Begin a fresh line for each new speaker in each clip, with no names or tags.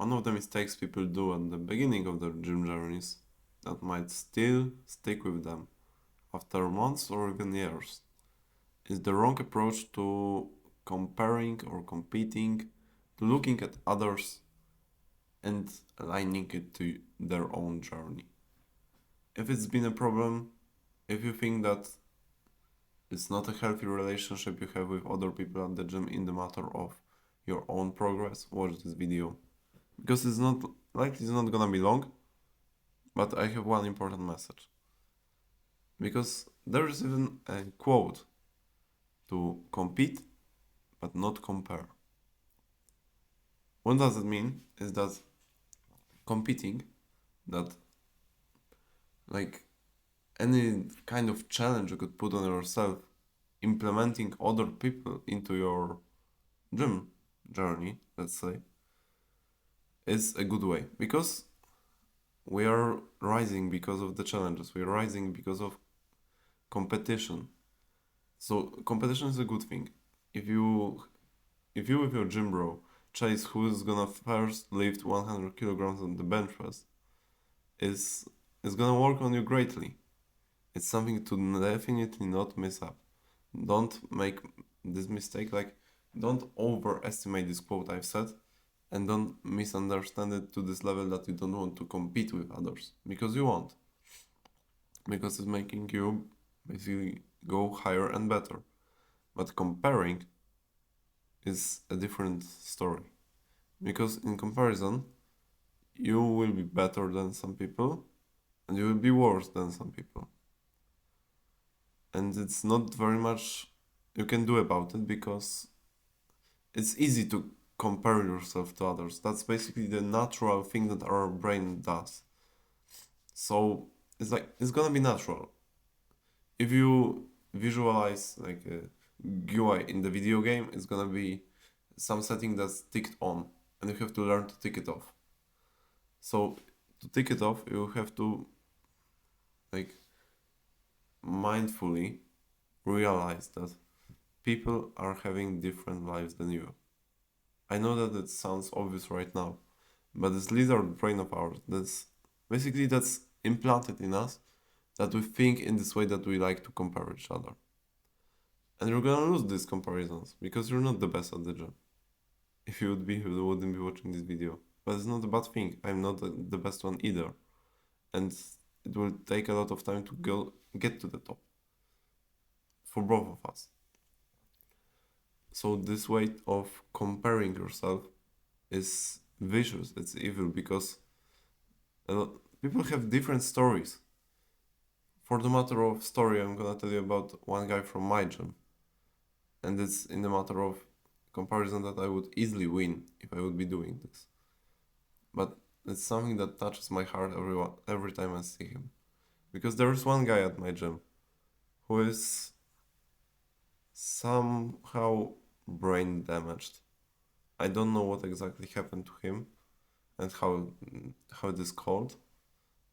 One of the mistakes people do at the beginning of their gym journeys that might still stick with them after months or even years is the wrong approach to comparing or competing, to looking at others and aligning it to their own journey. If it's been a problem, if you think that it's not a healthy relationship you have with other people at the gym in the matter of your own progress, watch this video. Because it's not likely it's not gonna be long, but I have one important message. Because there is even a quote to compete but not compare. What does it mean? Is that competing, that like any kind of challenge you could put on yourself, implementing other people into your gym journey, let's say, is a good way because we are rising because of the challenges, we are rising because of competition. So competition is a good thing. If you with your gym bro chase who's gonna first lift 100 kilograms on the bench press, is gonna work on you greatly. It's something to definitely not miss up. Don't make this mistake, like don't overestimate this quote I've said, and don't misunderstand it to this level that you don't want to compete with others, because you won't. Because it's making you basically go higher and better. But comparing is a different story. Because in comparison, you will be better than some people and you will be worse than some people. And it's not very much you can do about it because it's easy to compare yourself to others. That's basically the natural thing that our brain does. So it's like it's gonna be natural. If you visualize like a GUI in the video game, it's gonna be some setting that's ticked on and you have to learn to tick it off. So to tick it off, you have to like mindfully realize that people are having different lives than you. I know that it sounds obvious right now, but this lizard brain of ours, that's implanted in us, that we think in this way, that we like to compare each other. And you're gonna lose these comparisons because you're not the best at the gym. If you would be, you wouldn't be watching this video. But it's not a bad thing. I'm not the best one either. And it will take a lot of time to get to the top. For both of us. So this way of comparing yourself is vicious, it's evil, because people have different stories. For the matter of story, I'm gonna tell you about one guy from my gym. And it's in the matter of comparison that I would easily win if I would be doing this. But it's something that touches my heart every time I see him. Because there is one guy at my gym who is somehow brain damaged. I don't know what exactly happened to him and how it is called,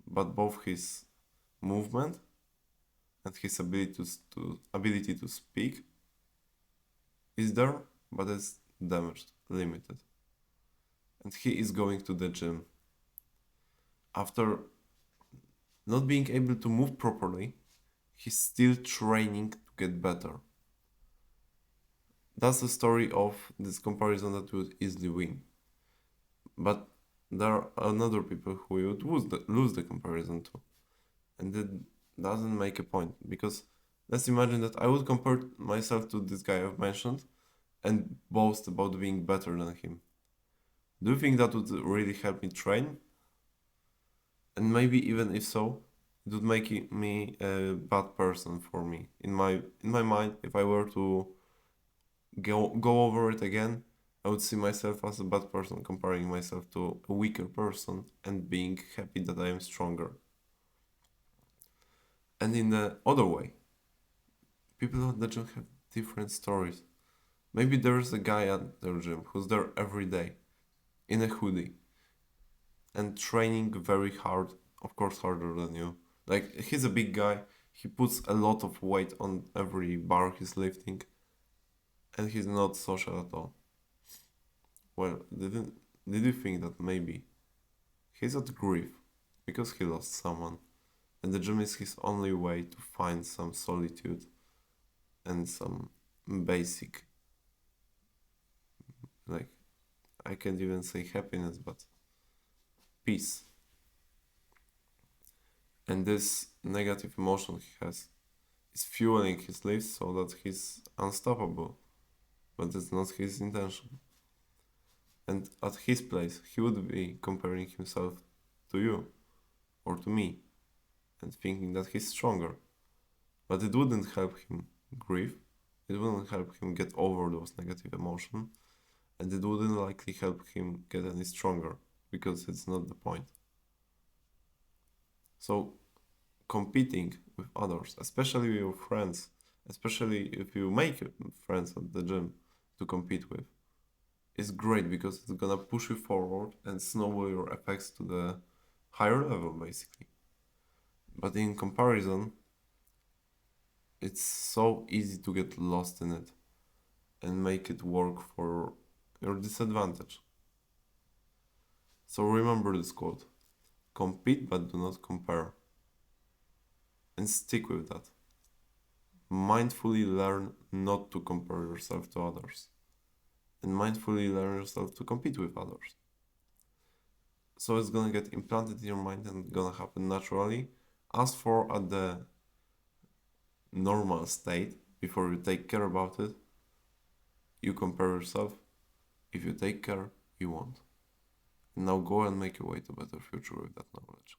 but both his movement and his ability to speak is there, but it's damaged, limited. And he is going to the gym. After not being able to move properly, he's still training to get better. That's the story of this comparison that would easily win. But there are other people who you would lose the comparison to. And it doesn't make a point, because let's imagine that I would compare myself to this guy I've mentioned and boast about being better than him. Do you think that would really help me train? And maybe even if so, it would make me a bad person for me. In my mind, if I were to go over it again, I would see myself as a bad person, comparing myself to a weaker person and being happy that I am stronger. And in the other way, people at the gym have different stories. Maybe there's a guy at their gym who's there every day in a hoodie and training very hard, of course harder than you. Like, he's a big guy, he puts a lot of weight on every bar he's lifting, and he's not social at all. Well, Did you think that maybe he's at grief because he lost someone, and the gym is his only way to find some solitude and some basic, like, I can't even say happiness, but peace. And this negative emotion he has is fueling his life so that he's unstoppable, but it's not his intention. And at his place, he would be comparing himself to you or to me and thinking that he's stronger. But it wouldn't help him grieve, it wouldn't help him get over those negative emotions, and it wouldn't likely help him get any stronger because it's not the point. So, competing with others, especially with your friends, especially if you make friends at the gym to compete with, is great because it's gonna push you forward and snowball your effects to the higher level basically. But in comparison, it's so easy to get lost in it and make it work for your disadvantage. So remember this quote: compete but do not compare. And stick with that. Mindfully learn not to compare yourself to others. And mindfully learn yourself to compete with others. So it's gonna get implanted in your mind and gonna happen naturally. As for at the normal state, before you take care about it, you compare yourself. If you take care, you won't. And now go and make your way to a better future with that knowledge.